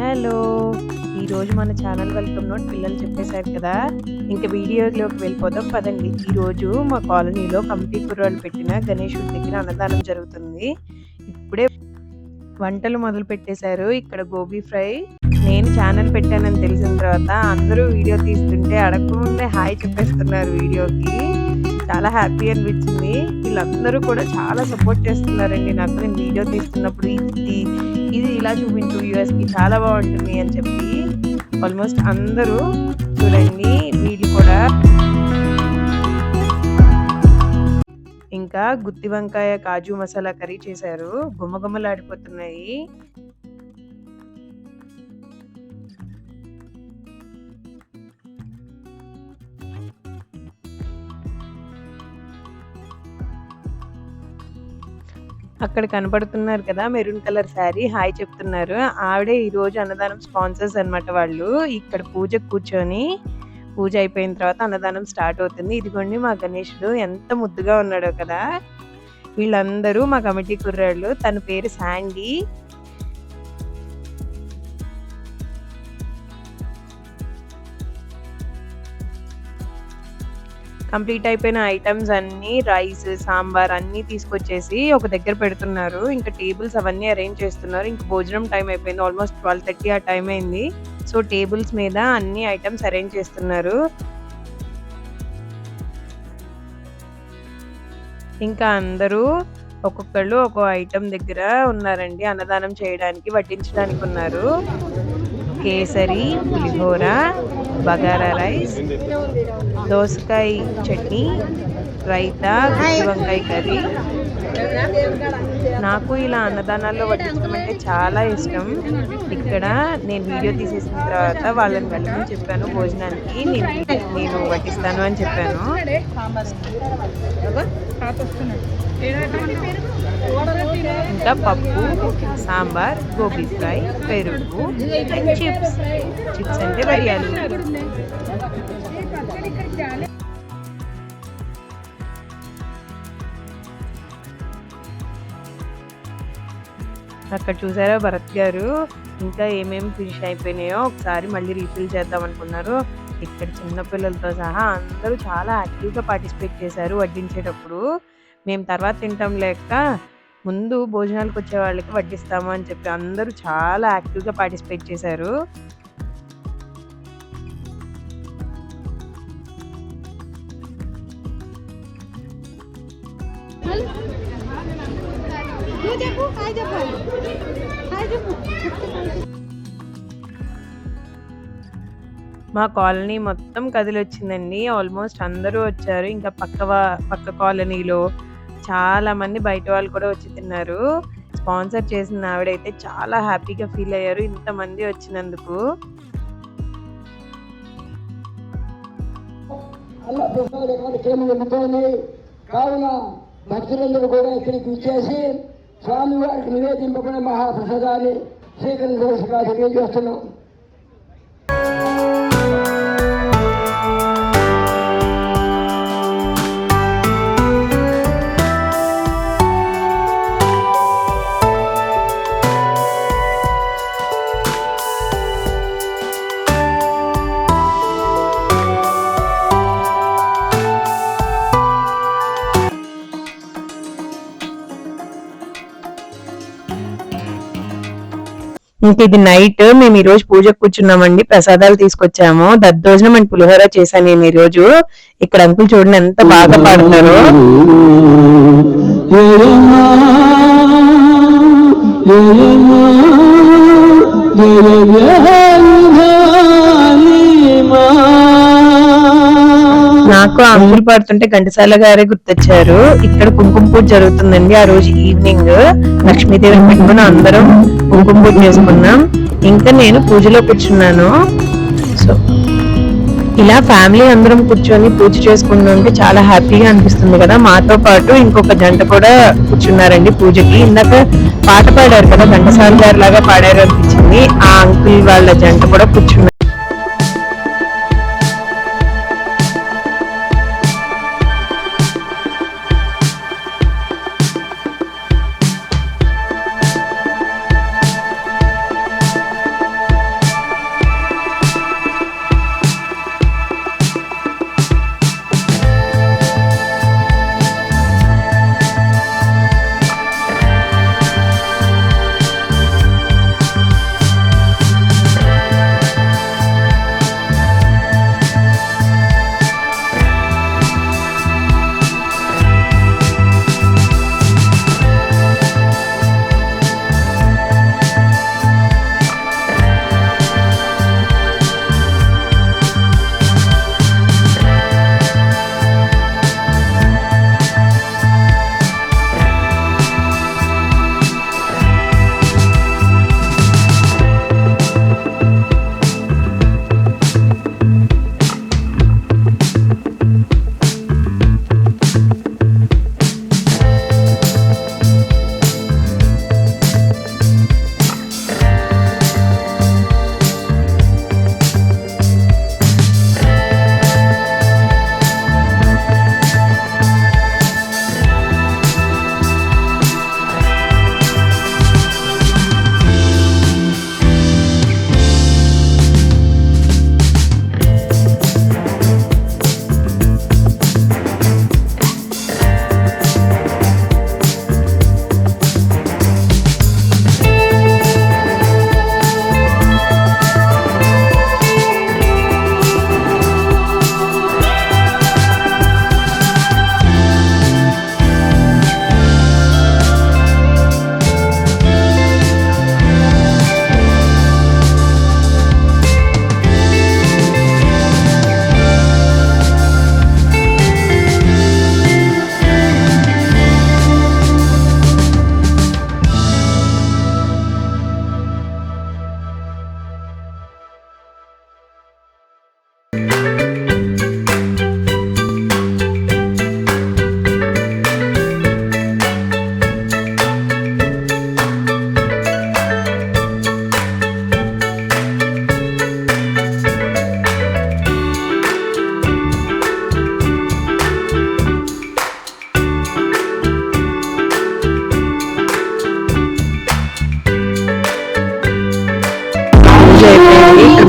Hello! ఈరోజు మన channel welcome note పిల్లలు చెప్పేశారు కదా! ఇంక వీడియోలోకి వెళ్ళిపోదాం పదండి. ఈరోజు మా కాలనీలో కమిటీ కుర్రాళ్ళు పెట్టిన గణేశుడి దగ్గర అన్నదానం జరుగుతుంది. ఇప్పుడే వంటలు మొదలుపెట్టేశారు. ఇక్కడ గోబీ ఫ్రై. నేను ఛానల్ పెట్టానని తెలిసిన తర్వాత అందరూ వీడియో తీస్తుంటే అడగకముందే హాయ్ చెప్పేస్తున్నారు వీడియోకి. చాలా హ్యాపీ అనిపించింది. వీళ్ళందరూ కూడా చాలా సపోర్ట్ చేస్తున్నారండి నాకు. నేను వీడియో తీస్తున్నప్పుడు ఇది ఇలా చూపించు యూఎస్‌కి చాలా బాగుంటుంది అని చెప్పి ఆల్మోస్ట్ అందరూ చూడండి వీళ్ళు కూడా. ఇంకా గుత్తి వంకాయ కాజు మసాలా కర్రీ చేశారు. గుమగుమలాడిపోతున్నాయి. అక్కడ కనపడుతున్నారు కదా మెరూన్ కలర్ శారీ హాయ్ చెప్తున్నారు. ఆవిడే ఈరోజు అన్నదానం స్పాన్సర్స్ అనమాట వాళ్ళు. ఇక్కడ పూజకు కూర్చొని పూజ అయిపోయిన తర్వాత అన్నదానం స్టార్ట్ అవుతుంది. ఇదిగోండి మా గణేశుడు ఎంత ముద్దుగా ఉన్నాడో కదా. వీళ్ళందరూ మా కమిటీ కుర్రాళ్ళు. తన పేరు శాండీ. కంప్లీట్ అయిపోయిన ఐటమ్స్ అన్నీ రైస్, సాంబార్ అన్నీ తీసుకొచ్చేసి ఒక దగ్గర పెడుతున్నారు. ఇంకా టేబుల్స్ అవన్నీ అరేంజ్ చేస్తున్నారు. ఇంకా భోజనం టైం అయిపోయింది. ఆల్మోస్ట్ 12:30 ఆ టైం అయింది. సో టేబుల్స్ మీద అన్ని ఐటమ్స్ అరేంజ్ చేస్తున్నారు. ఇంకా అందరూ ఒక్కొక్కళ్ళు ఒక్కో ఐటమ్ దగ్గర ఉన్నారండి. అన్నదానం చేయడానికి వడ్డించడానికి ఉన్నారు. కేసరి, పులిహోర, బగారా రైస్, దోసకాయ చట్నీ, రైతా, గుత్తి వంకాయ కర్రీ. నాకు ఇలా అన్నదానాల్లో వడ్డించడం అంటే చాలా ఇష్టం. ఇక్కడ నేను వీడియో తీసేసిన తర్వాత వాళ్ళని వెళ్ళమని చెప్పాను భోజనానికి. నేను వడ్డిస్తాను అని చెప్పాను. ఇంకా పప్పు, సాంబార్, గోబీ ఫ్రై, పెరుగు అండ్ చిప్స్. చిప్స్ అంటే వడియాలు. అక్కడ చూసారా భరత్ గారు ఇంకా ఏమేమి ఫినిష్ అయిపోయినాయో ఒకసారి మళ్ళీ రీఫిల్ చేద్దాం అనుకున్నారు. ఇక్కడ చిన్నపిల్లలతో సహా అందరూ చాలా యాక్టివ్గా పార్టిసిపేట్ చేశారు వడ్డించేటప్పుడు. మేము తర్వాత తింటాం లేక ముందు భోజనాలకు వచ్చే వాళ్ళకి వడ్డిస్తాము అని చెప్పి అందరూ చాలా యాక్టివ్గా పార్టిసిపేట్ చేశారు. మా కాలనీ మొత్తం కదిలొచ్చిందండి. ఆల్మోస్ట్ అందరూ వచ్చారు. ఇంకా పక్క కాలనీలో చాలా మంది బయట వాళ్ళు కూడా వచ్చి తిన్నారు. స్పాన్సర్ చేసిన ఆవిడైతే చాలా హ్యాపీగా ఫీల్ అయ్యారు ఇంతమంది వచ్చినందుకు. కావున భక్తులందరూ కూడా ఇక్కడికి ఇచ్చేసి స్వామివారికి నివేదింపబడిన మహాప్రసాదాన్ని స్వీకరించవలసిగా తెలియజేస్తున్నాం. ఇంక ఇది నైట్ మేము ఈ రోజు పూజకు కూర్చున్నామండి. ప్రసాదాలు తీసుకొచ్చాము. దద్దోజనం అండ్ పులిహోర చేశాను నేను ఈ రోజు. ఇక్కడ అంకుల్ చూడండి ఎంత బాగా పాడుతారో. నాకు అంకుల్ పాడుతుంటే ఘంటసాల గారే గుర్తొచ్చారు. ఇక్కడ కుంకుమ పూజ జరుగుతుందండి. ఆ రోజు ఈవినింగ్ లక్ష్మీదేవిని పెట్టుకుని అందరం కుంకుమ పూజ చేసుకున్నాం. ఇంకా నేను పూజలో కూర్చున్నాను. సో ఇలా ఫ్యామిలీ అందరం కూర్చొని పూజ చేసుకుంటుంటే చాలా హ్యాపీగా అనిపిస్తుంది కదా. మాతో పాటు ఇంకొక జంట కూడా కూర్చున్నారండి పూజకి. ఇందాక పాట పాడారు కదా ఘంటసాల గారి లాగా పాడారు అనిపించింది. ఆ అంకుల్ వాళ్ళ జంట కూడా కూర్చున్నారు.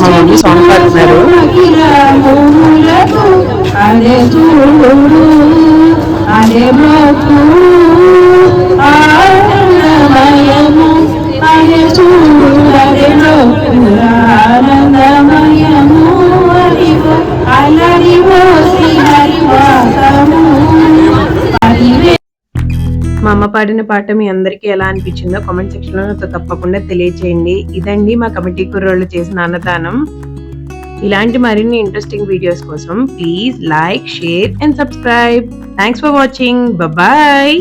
మా మమ్మీ సాంగ్ పాడుతున్నారు. అదే చూడు అదే బ్రతుకు ఆనందమయము అదే చూడు అదే బ్రతుకు ఆనందమయము హరివో అలరివో శ్రీ హరివాసము హరివే. మా అమ్మ పాడిన పాట మీ అందరికీ ఎలా అనిపించిందో కామెంట్ సెక్షన్ లో నాతో తప్పకుండా తెలియచేయండి. ఇదండి మా కమిటీ కుర్రోళ్ళు చేసిన అన్నదానం. ఇలాంటి మరిన్ని ఇంట్రెస్టింగ్ వీడియోస్ కోసం please like, share and subscribe. Thanks for watching. Bye.